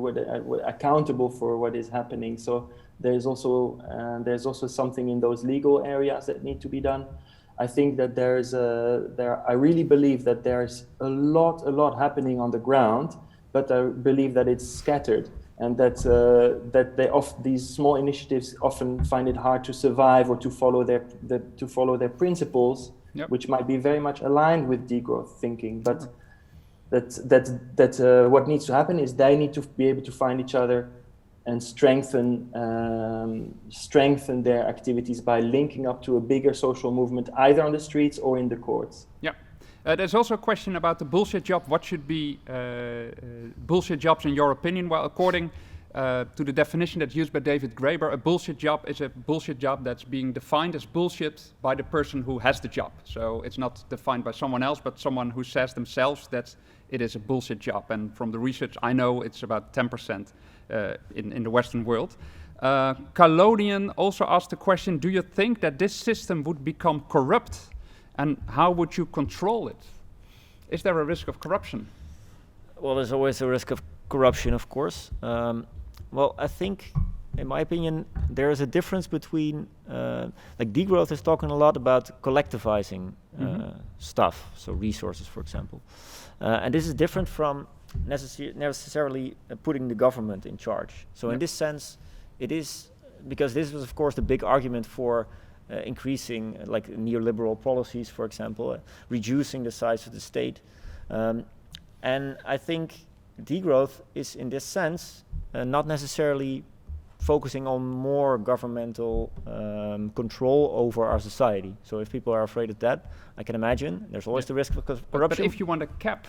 accountable for what is happening. So there's also something in those legal areas that need to be done. I think that I really believe that there's a lot happening on the ground, but I believe that it's scattered. And that these small initiatives often find it hard to survive or to follow their principles, which might be very much aligned with degrowth thinking. But what needs to happen is they need to be able to find each other and strengthen their activities by linking up to a bigger social movement, either on the streets or in the courts. Yeah. There's also a question about the bullshit job. What should be bullshit jobs in your opinion? Well, according to the definition that's used by David Graeber, a bullshit job is a bullshit job that's being defined as bullshit by the person who has the job. So it's not defined by someone else, but someone who says themselves that it is a bullshit job. And from the research I know, it's about 10% in the Western world. Kalodian also asked the question, do you think that this system would become corrupt? And how would you control it? Is there a risk of corruption? Well, there's always a risk of corruption, of course. Well, I think, in my opinion, there is a difference between, like degrowth is talking a lot about collectivizing stuff, so resources, for example. And this is different from necessarily putting the government in charge. So in this sense, it is, because this was, of course, the big argument for increasing like neoliberal policies, for example, reducing the size of the state. And I think degrowth is in this sense not necessarily focusing on more governmental control over our society. So if people are afraid of that, I can imagine there's always the risk of corruption. But if you want to cap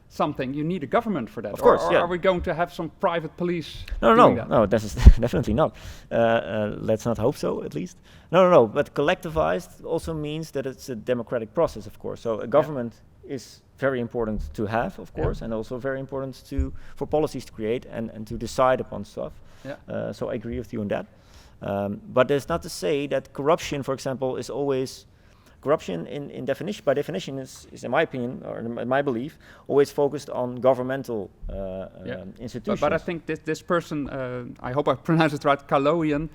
something, you need a government for that. Of course, or are we going to have some private police? No, that's definitely not. Let's not hope so, at least. No. But collectivized also means that it's a democratic process, of course. So a government is very important to have, of course, and also very important for policies to create and to decide upon stuff. Yeah. So I agree with you on that. But that's not to say that corruption, for example, is always. Corruption, in definition, by definition, is in my opinion, or in my belief, always focused on governmental institutions. But I think this person, I hope I pronounced it right, Kaloian,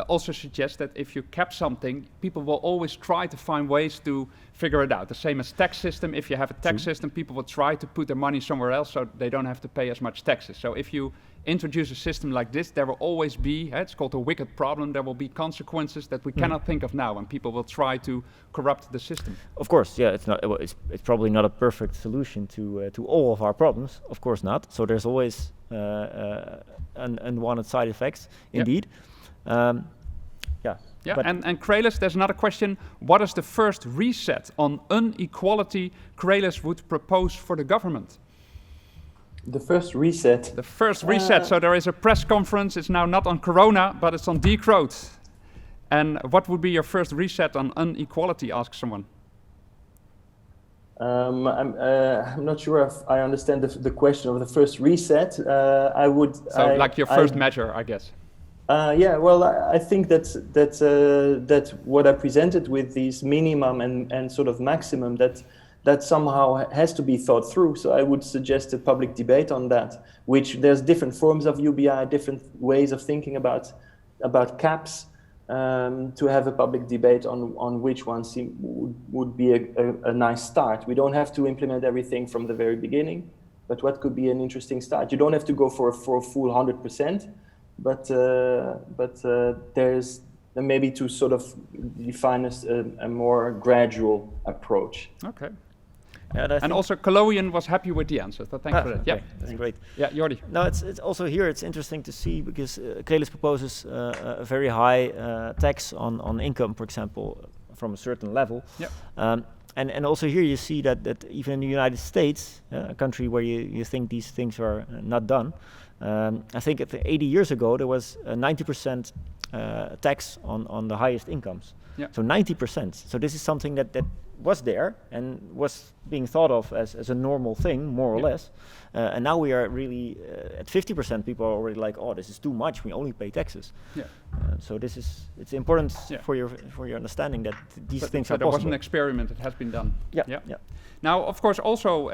also suggests that if you cap something, people will always try to find ways to figure it out. The same as tax system. If you have a tax system, people will try to put their money somewhere else so they don't have to pay as much taxes. So if you introduce a system like this, there will always be, it's called a wicked problem, there will be consequences that we cannot think of now, and people will try to corrupt the system. Of course, yeah, it's probably not a perfect solution to all of our problems. Of course not. So there's always unwanted side effects, indeed. Yeah, and Krelis, there's another question. What is the first reset on inequality Krelis would propose for the government? The first reset? The first reset. So there is a press conference. It's now not on Corona, but it's on degrowth. And what would be your first reset on inequality, asks someone. I'm not sure if I understand the question of the first reset. Like your first measure, I guess. Yeah, well, I think that what I presented with these minimum and sort of maximum, that somehow has to be thought through. So I would suggest a public debate on that, which there's different forms of UBI, different ways of thinking about caps, to have a public debate on which one would be a nice start. We don't have to implement everything from the very beginning, but what could be an interesting start? You don't have to go for a full 100%, but there's maybe to sort of define a more gradual approach. Okay. And also Colonian was happy with the answer, so thanks for that. Okay. Yeah, that's great. Yeah, Jordy. No, it's also here. It's interesting to see because Krelis proposes a very high tax on income, for example, from a certain level. Yeah. And also here you see that even in the United States, a country where you think these things are not done, I think 80 years ago there was a 90% tax on the highest incomes. Yeah. So 90%. So this is something that was there and was being thought of as a normal thing, more or less. And now we are really at 50%. People are already like, oh, this is too much. We only pay taxes. Yeah. So it's important for your understanding that these things are there possible. was an experiment that has been done. Yeah. Now, of course, also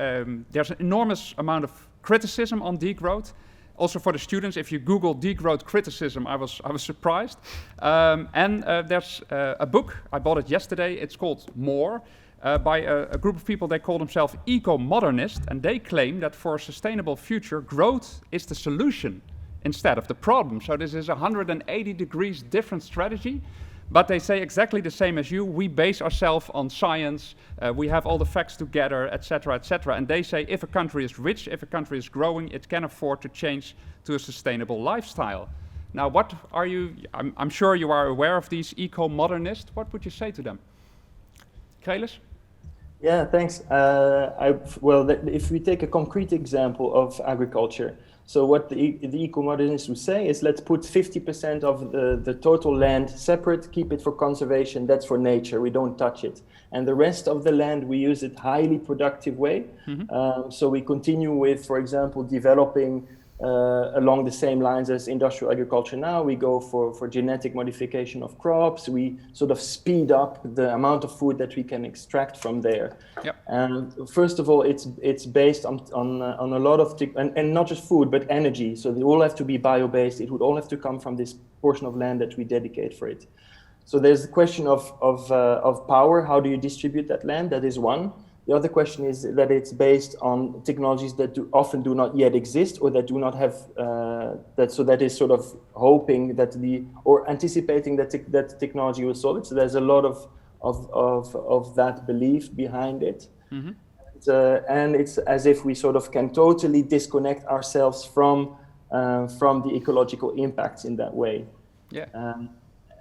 there's an enormous amount of criticism on degrowth. Also for the students, if you Google degrowth criticism, I was surprised. There's a book, I bought it yesterday, it's called More, by a group of people. They call themselves Ecomodernist, and they claim that for a sustainable future, growth is the solution instead of the problem. So this is a 180 degrees different strategy, but they say exactly the same as you. We base ourselves on science, we have all the facts together, etc., etc. And they say if a country is rich, if a country is growing, it can afford to change to a sustainable lifestyle. Now, what are you, I'm sure you are aware of these eco-modernists. What would you say to them? Krelis? Yeah, thanks. If we take a concrete example of agriculture, so what the eco-modernists would say is let's put 50% of the total land separate, keep it for conservation, that's for nature, we don't touch it. And the rest of the land, we use it highly productive way. Mm-hmm. So we continue with, for example, developing along the same lines as industrial agriculture now. We go for genetic modification of crops. We sort of speed up the amount of food that we can extract from there. Yep. And first of all, it's based on a lot of and not just food but energy. So they all have to be bio-based. It would all have to come from this portion of land that we dedicate for it. So there's the question of power. How do you distribute that land? That is one. The other question is that it's based on technologies that often do not yet exist, or that do not have that. So that is sort of hoping that or anticipating that that technology will solve it. So there's a lot of that belief behind it. Mm-hmm. And it's as if we sort of can totally disconnect ourselves from the ecological impacts in that way. Yeah.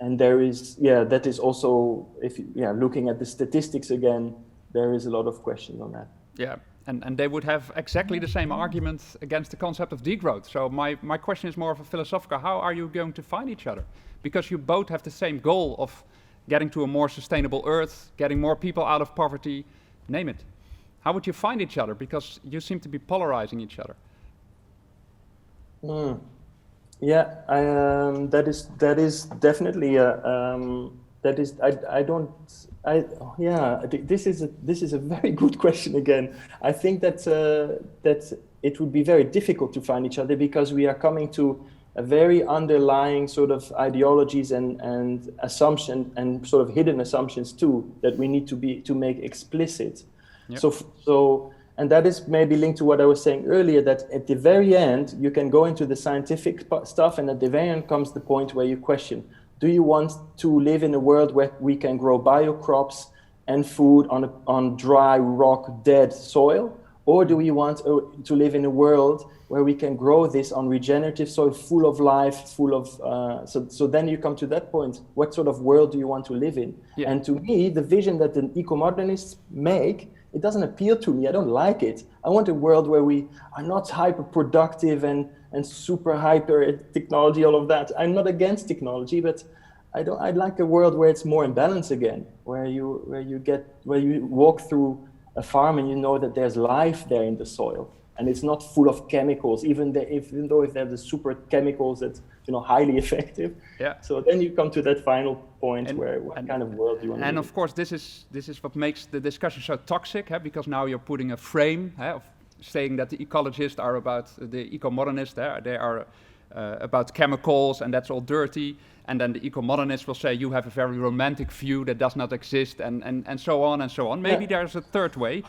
And there is, that is also, looking at the statistics again, there is a lot of questions on that. Yeah, and they would have exactly the same argument against the concept of degrowth. So my question is more of a philosophical. How are you going to find each other? Because you both have the same goal of getting to a more sustainable earth, getting more people out of poverty, name it. How would you find each other? Because you seem to be polarizing each other. Yeah, that is definitely this is a very good question again. I think that it would be very difficult to find each other because we are coming to a very underlying sort of ideologies and assumption and sort of hidden assumptions too that we need to make explicit. Yep. So And that is maybe linked to what I was saying earlier, that at the very end, you can go into the scientific stuff, and at the very end comes the point where you question, do you want to live in a world where we can grow biocrops and food on dry, rock, dead soil? Or do we want to live in a world where we can grow this on regenerative soil, full of life, full of... So then you come to that point, what sort of world do you want to live in? Yeah. And to me, the vision that the ecomodernists make, it doesn't appeal to me. I don't like it. I want a world where we are not hyper productive and super hyper technology, all of that. I'm not against technology, but I'd like a world where it's more in balance again, where you walk through a farm and you know that there's life there in the soil and it's not full of chemicals, even though if they're the super chemicals that's highly effective. Yeah. So then you come to that final point where what kind of world do you want to live in? And of course, this is what makes the discussion so toxic, because now you're putting a frame of saying that the ecologists are about the ecomodernists. They are about chemicals and that's all dirty. And then the ecomodernists will say you have a very romantic view that does not exist, and so on and so on. Maybe there's a third way.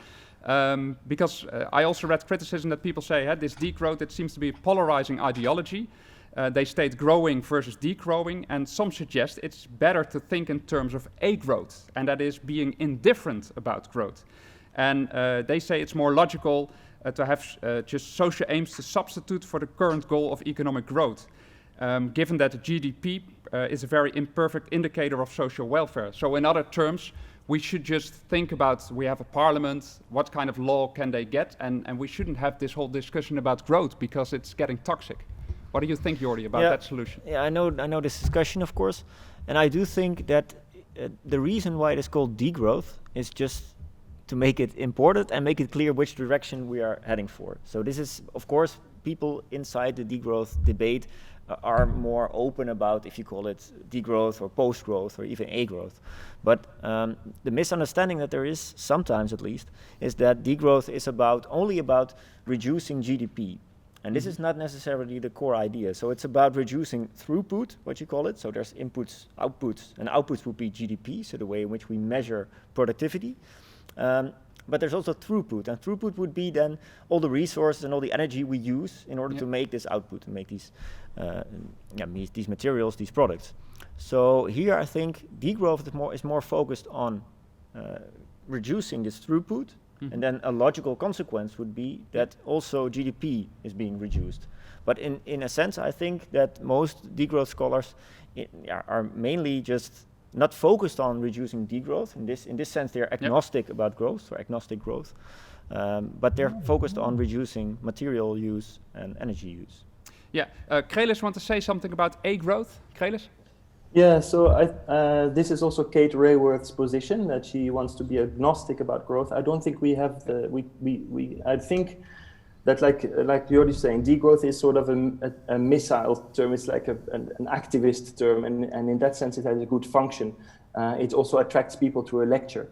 Because I also read criticism that people say this degrowth, it seems to be a polarizing ideology. They state growing versus degrowing, and some suggest it's better to think in terms of a-growth, and that is being indifferent about growth. And they say it's more logical to have just social aims to substitute for the current goal of economic growth, given that the GDP is a very imperfect indicator of social welfare. So in other terms, we should just think about, we have a parliament, what kind of law can they get, and we shouldn't have this whole discussion about growth because it's getting toxic. What do you think, Jordy, about that solution? Yeah, I know this discussion, of course, and I do think that the reason why it is called degrowth is just to make it important and make it clear which direction we are heading for. So this is, of course, people inside the degrowth debate are more open about if you call it degrowth or post-growth or even a-growth. But the misunderstanding that there is, sometimes at least, is that degrowth is only about reducing GDP. And this is not necessarily the core idea. So it's about reducing throughput, what you call it. So there's inputs, outputs, and outputs would be GDP, so the way in which we measure productivity. But there's also throughput, and throughput would be then all the resources and all the energy we use in order to make this output, and make these materials, these products. So here I think degrowth is more focused on reducing this throughput, and then a logical consequence would be that also GDP is being reduced. But in a sense, I think that most degrowth scholars are mainly just not focused on reducing degrowth. In this sense, they're agnostic about growth, or agnostic growth, but they're focused on reducing material use and energy use. Yeah, Krelis want to say something about a-growth? Krelis? Yeah, so this is also Kate Rayworth's position, that she wants to be agnostic about growth. I don't think we have I think that like Jordy's saying, degrowth is sort of a missile term. It's like an activist term, and in that sense it has a good function. It also attracts people to a lecture.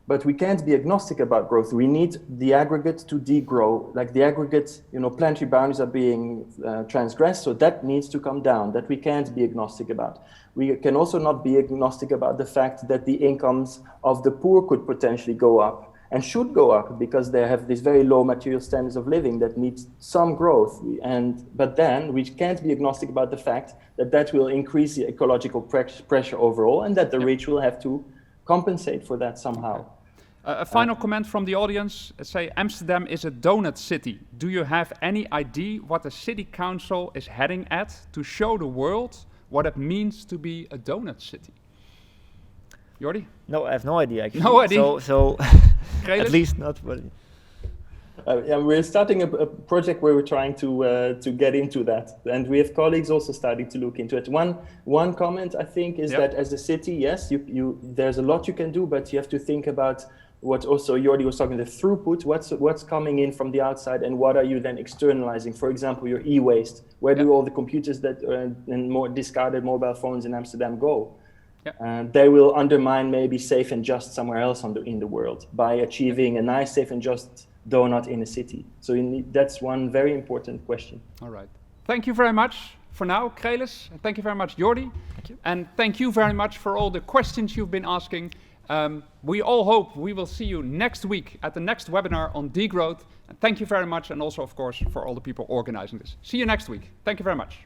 But we can't be agnostic about growth. We need the aggregate to degrow. Like the aggregate, planetary boundaries are being transgressed, so that needs to come down. That we can't be agnostic about. We can also not be agnostic about the fact that the incomes of the poor could potentially go up and should go up because they have these very low material standards of living that needs some growth. But then we can't be agnostic about the fact that will increase the ecological pressure overall, and that the rich will have to compensate for that somehow. A final comment from the audience. Say Amsterdam is a donut city. Do you have any idea what the city council is heading at to show the world what it means to be a donut city? Jordy? No, I have no idea actually. No idea? So at least not. But we're starting a project where we're trying to get into that, and we have colleagues also starting to look into it. One comment I think is that as a city, yes, there's a lot you can do, but you have to think about what also Jordy was talking, the throughput, what's coming in from the outside, and what are you then externalizing? For example, your e-waste. Where do all the computers and more discarded mobile phones in Amsterdam go? They will undermine maybe safe and just somewhere else in the world by achieving a nice, safe and just donut in a city. So that's one very important question. All right. Thank you very much for now, Krelis. Thank you very much, Jordy. Thank you. And thank you very much for all the questions you've been asking. We all hope we will see you next week at the next webinar on degrowth. And thank you very much, and also, of course, for all the people organizing this. See you next week. Thank you very much.